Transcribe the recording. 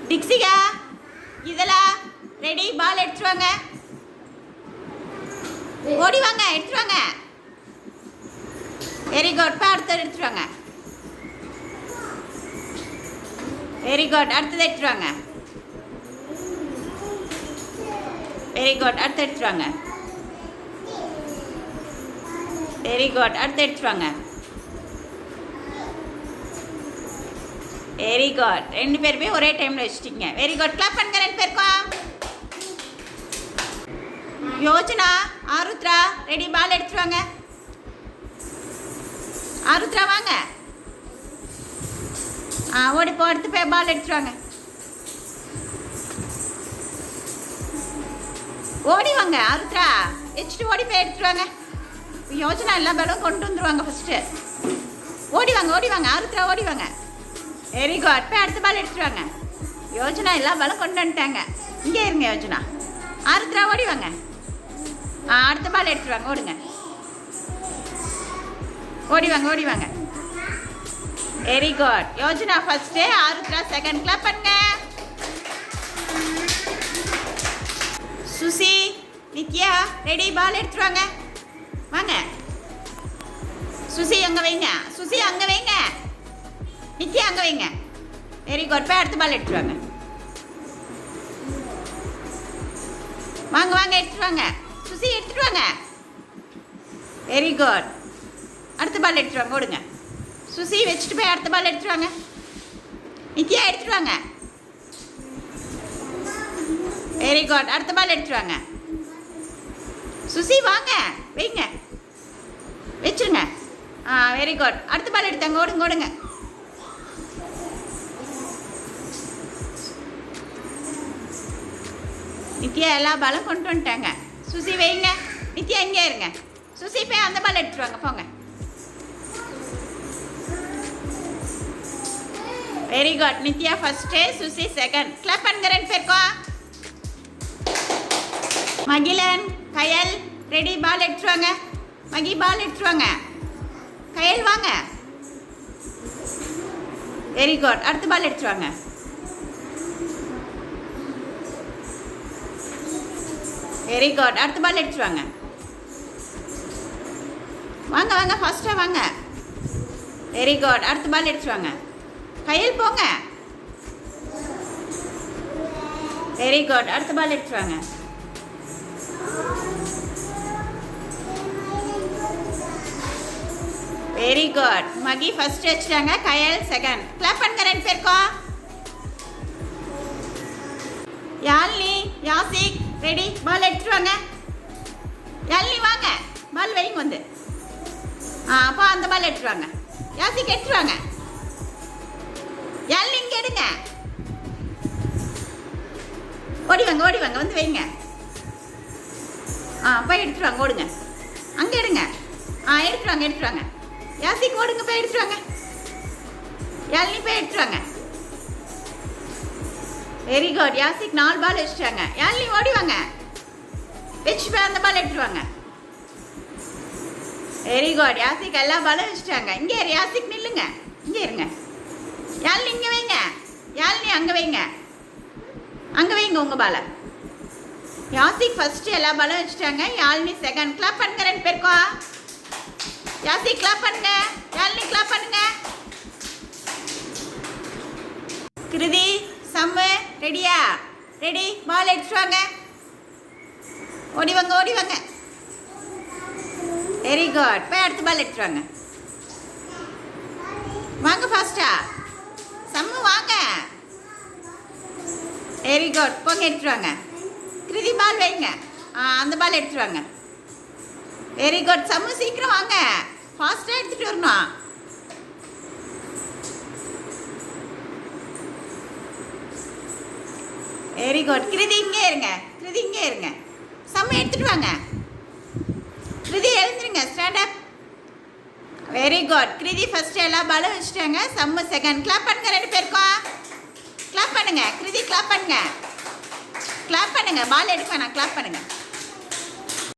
டிக்ஸிகா இதெல்லாம் ரெடி. பால் எடுத்துட்டு வாங்க. ஓடி வாங்க, எடுத்துட்டு வாங்க. Very good. அடுத்தது எடுத்துட்டு வாங்க. Very good. அடுத்தது எடுத்துட்டு வாங்க. Very good. அடுத்து எடுத்துட்டு வாங்க. Very good. அடுத்து எடுத்துட்டு வாங்க. Very good. ரெண்டு பேருமே ஒரே டைமில் வச்சுட்டீங்க. Very good. கிளாப் பண்ணுங்க ரெண்டு பேருக்கும். யோஜனா, ஆருத்ரா ரெடி. பால் எடுத்துட்டு வாங்க. ஆருத்ரா வாங்க. ஓடி போ. எடுத்து போய் பால் எடுத்துட்டு வாங்க. ஓடி வாங்க ஆருத்ரா. வச்சுட்டு ஓடி போய் எடுத்துட்டு வாங்க. யோஜனா எல்லா பாலும் கொண்டு வந்துருவாங்க ஃபஸ்ட்டு. ஓடி வாங்க, ஓடி வாங்க ஆருத்ரா, ஓடி வாங்க. Very good. போய் அடுத்த பால் எடுத்துட்டு வாங்க. யோஜனா எல்லா பாலும் கொண்டு வந்துட்டாங்க. இங்கே இருங்க யோஜனா. ஆருத்ரா ஓடி வாங்க. அடுத்த பால் எடுத்துட்டு வாங்க. ஓடுங்க. ஓடி வாங்க, ஓடி வாங்க. Very good. Yojana first, Arudra second. Clap பண்ணுங்க. சுசி, நித்யா ரெடி. பால் எடுத்துட்டு வாங்க. வாங்க சுசி, அங்கே வைங்க. சுசி அங்கே வைங்க. நித்யா அங்கே வைங்க. Very good. போய் அடுத்த பால் எடுத்துட்டு வாங்க. வாங்க வாங்க, எடுத்துட்டு வாங்க. சுசி எடுத்துட்டு வாங்க. Very good. அடுத்த பால் எடுத்துட்டு வாங்க. ஓடுங்க. சுசி வச்சுட்டு போய் அடுத்த பால் எடுத்துட்டு வாங்க. நித்யா எடுத்துட்டு வாங்க. Very good. அடுத்த பால் எடுத்துட்டு வாங்க. சுசி வாங்க, வைங்க, வச்சுருங்க. Very good. அடுத்த பால் எடுத்தாங்க. ஓடுங்க, ஓடுங்க. நித்யா எல்லா பாலும் கொண்டு வந்துட்டாங்க. சுசி வைங்க. நித்யா இங்கே இருங்க. சுசி போய் அந்த பால் எடுத்துட்டு வாங்க. போங்க. Very good. Nithya first, Susi second. Clap பண்ணுங்க ரெண்டு பேருக்கும். மகிழன், கயல் ரெடி. பால் எடுத்துட்டு வாங்க. மகி பால் எடுத்துட்டு வாங்க. கயல் வாங்க. Very good. அடுத்த பால் எடுத்துட்டு வாங்க. Very good. அடுத்த பால் எடுத்துட்டு வாங்க. வாங்க வாங்க, ஃபர்ஸ்ட்டாக வாங்க. Very good. அடுத்த பால் எடுத்துட்டு வாங்க. கையில் போங்க. Very good. அடுத்த பால் எடுத்துட்டு வாங்க. Very good. மகி ஃபர்ஸ்ட் வச்சுட்டாங்க. கயல் செகண்ட். கிளாப் பண்ணுங்க ரெண்டு பேருக்கும். யாழ்னி, யாசிக் ரெடி. பால் எடுத்துட்டு வாங்க. யாழ்னி வாங்க. பால் வைங்க வந்து. அப்போ அந்த பால் எடுத்துட்டு வாங்க. யாசிக் எடுத்துட்டு வாங்க. யாழ்னி இங்கே எடுங்க. ஓடி வாங்க, ஓடி வாங்க, வந்து வைங்க. போய் எடுத்துட்டு வாங்க. ஓடுங்க. அங்கே எடுங்க. எடுத்துட்டு வாங்க, எடுத்துட்டு வாங்க. யாசிக் ஓடுங்க, போய் எடுத்துட்டு வாங்க. யாழ்னி போய் எடுத்துட்டு வாங்க. Very good. யாசிக் 4 பால் வச்சுட்டாங்க. யாழ்னி ஓடி வாங்க. வச்சு போய் அந்த பால் எடுத்துட்டு வாங்க. Very good. யாசிக் எல்லா பாலும் வச்சுட்டாங்க. இங்கே யாசிக் நில்லுங்க. இங்கே இருங்க. யாழ்னி இங்கே வைங்க. யாழ்னி அங்கே வைங்க. அங்கே வைங்க உங்கள் பாலை. யாசிக் ஃபர்ஸ்ட் எல்லா பாலும் வச்சுட்டாங்க. யாழ்னி செகண்ட். கிளாப் பண்ணுங்க ரெண்டு பேருக்கும். யாசிக் கிளாப் பண்ணுங்க. யாழ்னி கிளாப் பண்ணுங்க. கிருதி, சம்மு ரெடியா? ரெடி. பால் எடுத்துட்டு வாங்க. ஓடி வாங்க, ஓடி வாங்க. Very good. போய் அடுத்த பால் எடுத்துட்டு வாங்க. வாங்க ஃபாஸ்டா. சம்மு வாங்க. Very good. போங்க, எடுத்துட்டு வாங்க. கிருதி பால் வைங்க. அந்த பால் எடுத்துட்டு வாங்க. Very good. சம்மு சீக்கிரம் வாங்க. ஃபாஸ்ட்டாக எடுத்துகிட்டு வரணும். Very good. கிருதி இங்கே இருங்க. கிருதி இங்கே இருங்க. சம்மு எடுத்துகிட்டு வாங்க. கிருதி எழுந்துருங்க. Stand up. Very good. Kriti first எல்லா பாலும் வச்சுட்டாங்க. சம்மு செகண்ட். கிளாப் பண்ணுங்க ரெண்டு பேருக்கும். கிளாப் பண்ணுங்க. கிருதி கிளாப் பண்ணுங்க. கிளாப் பண்ணுங்க. பால் எடுக்க வேணாம். கிளாப் பண்ணுங்க.